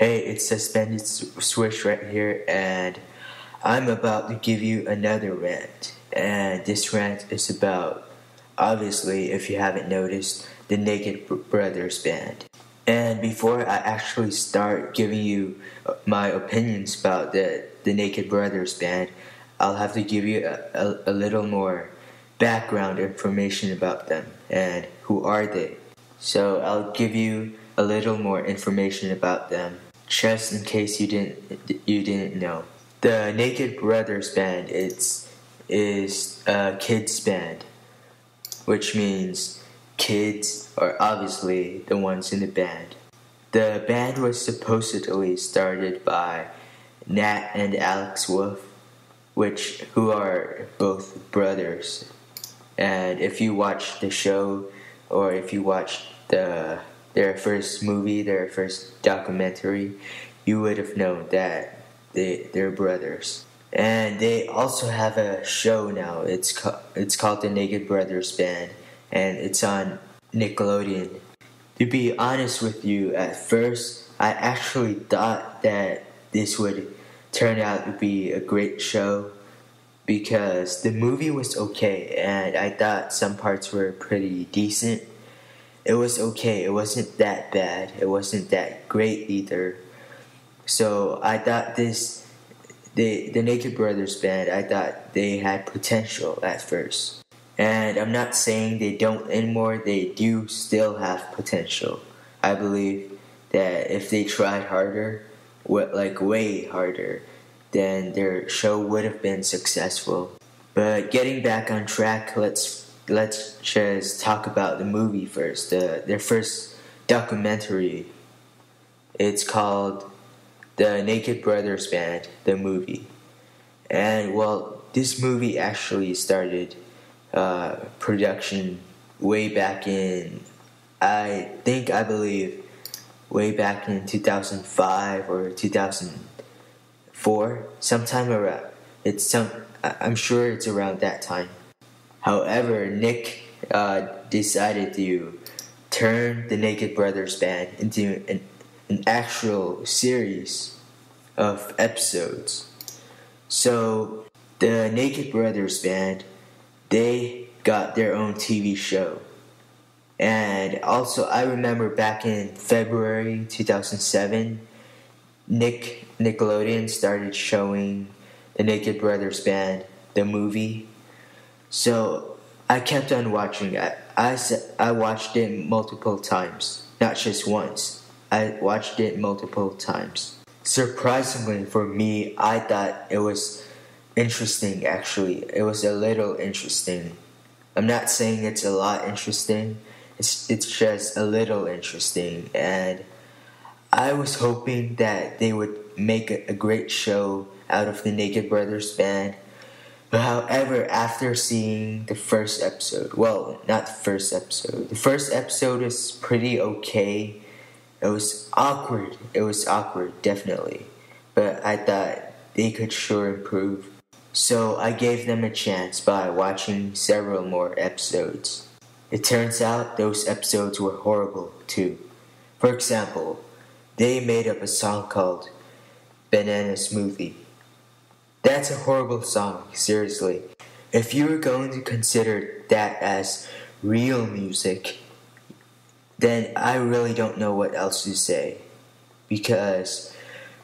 Hey, it's Suspended Swish right here, and I'm about to give you another rant. And this rant is about, obviously, if you haven't noticed, the Naked Brothers Band. And before I actually start giving you my opinions about the Naked Brothers Band, I'll have to give you a little more background information about them and who are they. So I'll give you a little more information about them, just in case you didn't know. The Naked Brothers Band is a kids band, which means kids are obviously the ones in the band. The band was supposedly started by Nat and Alex Wolf, who are both brothers. And if you watch the show, or if you watched their first movie, their first documentary, you would have known that they're brothers. And they also have a show now. It's called the Naked Brothers Band, and it's on Nickelodeon. To be honest with you, at first I actually thought that this would turn out to be a great show, because the movie was okay, and I thought some parts were pretty decent. It was okay. It wasn't that bad. It wasn't that great either. So I thought the Naked Brothers Band, I thought they had potential at first. And I'm not saying they don't anymore. They do still have potential. I believe that if they tried harder, way harder, then their show would have been successful. But getting back on track, let's just talk about the movie first. Their first documentary. It's called The Naked Brothers Band, the movie. And well, this movie actually started production way back in, I believe, way back in 2005 or 2004, sometime around. I'm sure it's around that time. However, Nick decided to turn the Naked Brothers Band into an actual series of episodes. So the Naked Brothers Band, they got their own TV show. And also, I remember back in February 2007, Nickelodeon started showing the Naked Brothers Band, the movie. So I kept on watching. I watched it multiple times, not just once. I watched it multiple times. Surprisingly for me, I thought it was interesting, actually. It was a little interesting. I'm not saying it's a lot interesting. It's just a little interesting. And I was hoping that they would make a great show out of the Naked Brothers Band. But however, after seeing the first episode, well, not the first episode. The first episode was pretty okay. It was awkward. Definitely. But I thought they could sure improve. So I gave them a chance by watching several more episodes. It turns out those episodes were horrible too. For example, they made up a song called Banana Smoothie. That's a horrible song, seriously. If you were going to consider that as real music, then I really don't know what else to say. Because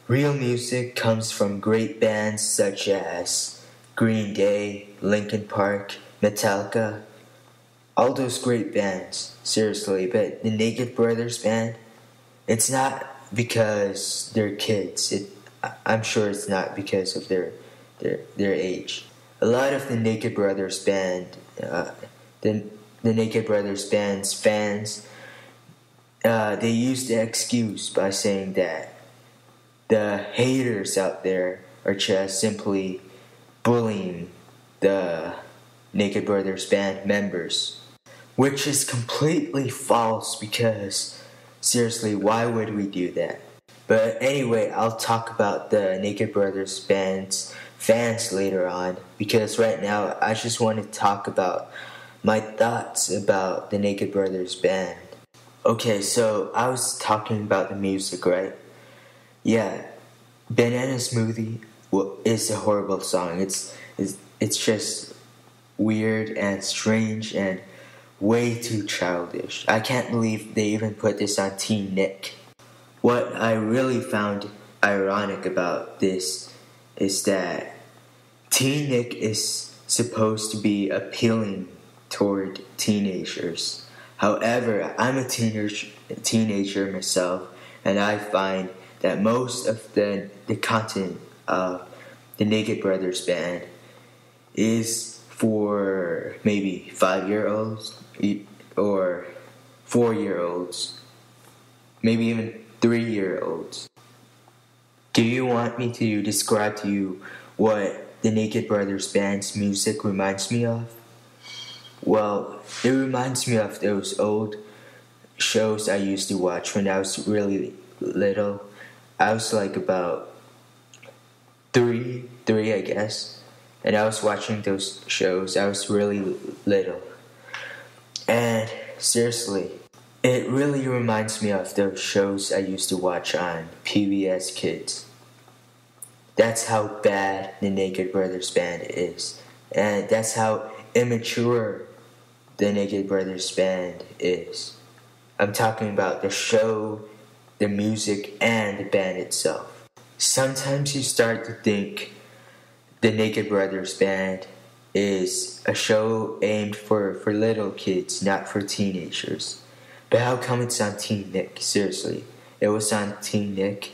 real music comes from great bands such as Green Day, Linkin Park, Metallica, all those great bands, seriously. But the Naked Brothers Band, it's not because they're kids. I'm sure it's not because of their age. A lot of the Naked Brothers Band, the Naked Brothers Band's fans, they use the excuse by saying that the haters out there are just simply bullying the Naked Brothers Band members, which is completely false, because seriously, why would we do that? But anyway, I'll talk about the Naked Brothers Band's fans later on, because right now I just want to talk about my thoughts about the Naked Brothers Band. Okay, so I was talking about the music, right? Yeah, Banana Smoothie is a horrible song. It's just weird and strange and way too childish. I can't believe they even put this on Teen Nick. What I really found ironic about this is that Teen Nick is supposed to be appealing toward teenagers. However, I'm a teenager myself, and I find that most of the content of the Naked Brothers band is for maybe 5-year-olds or 4-year-olds, maybe even 3-year-olds. Do you want me to describe to you what the Naked Brothers band's music reminds me of? Well, it reminds me of those old shows I used to watch when I was really little. I was like about three I guess, and I was watching those shows. I was really little, and seriously, it really reminds me of those shows I used to watch on PBS Kids. That's how bad the Naked Brothers band is, and that's how immature the Naked Brothers band is. I'm talking about the show, the music, and the band itself. Sometimes you start to think the Naked Brothers band is a show aimed for little kids, not for teenagers. But how come it's on Teen Nick? Seriously, it was on Teen Nick.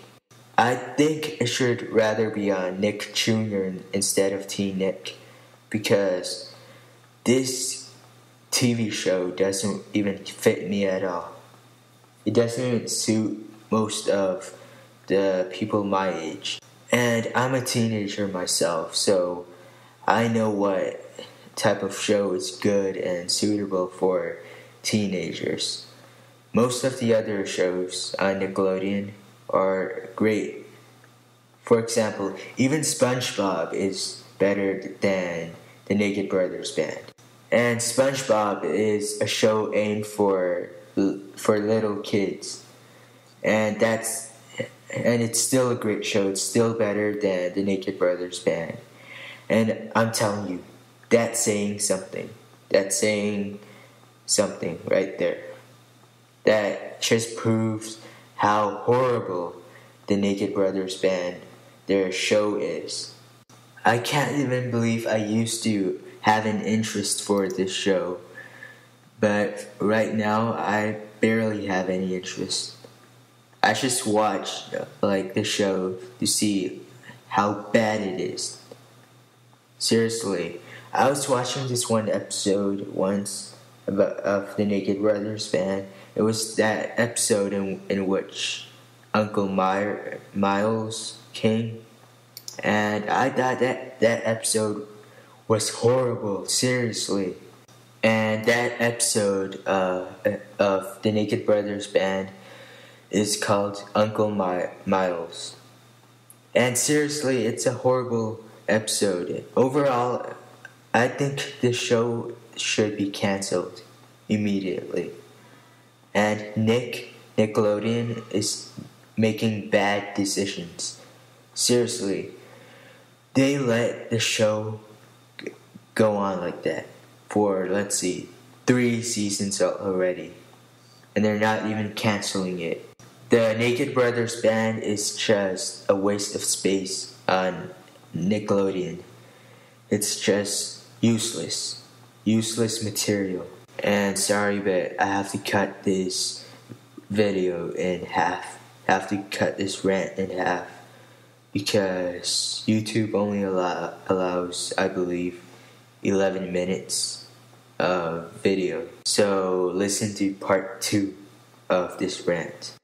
I think it should rather be on Nick Jr. instead of Teen Nick, because this TV show doesn't even fit me at all. It doesn't even suit most of the people my age. And I'm a teenager myself, so I know what type of show is good and suitable for teenagers. Most of the other shows on Nickelodeon are great. For example, even SpongeBob is better than the Naked Brothers band. And SpongeBob is a show aimed for little kids. And it's still a great show. It's still better than the Naked Brothers band. And I'm telling you, that's saying something. That's saying something right there. That just proves how horrible the Naked Brothers band, their show is. I can't even believe I used to have an interest for this show, but right now I barely have any interest. I just watch the show to see how bad it is. Seriously, I was watching this one episode once of the Naked Brothers band. It was that episode in which Uncle Miles came, and I thought that episode was horrible, seriously. And that episode of the Naked Brothers band is called Uncle Miles. And seriously, it's a horrible episode. Overall, I think this show should be cancelled immediately. And Nickelodeon is making bad decisions. Seriously, they let the show go on like that for, let's see, 3 seasons already. And they're not even canceling it. The Naked Brothers band is just a waste of space on Nickelodeon. It's just useless material. And sorry, but I have to cut this video in half. I have to cut this rant in half because YouTube only allows, I believe, 11 minutes of video. So listen to part 2 of this rant.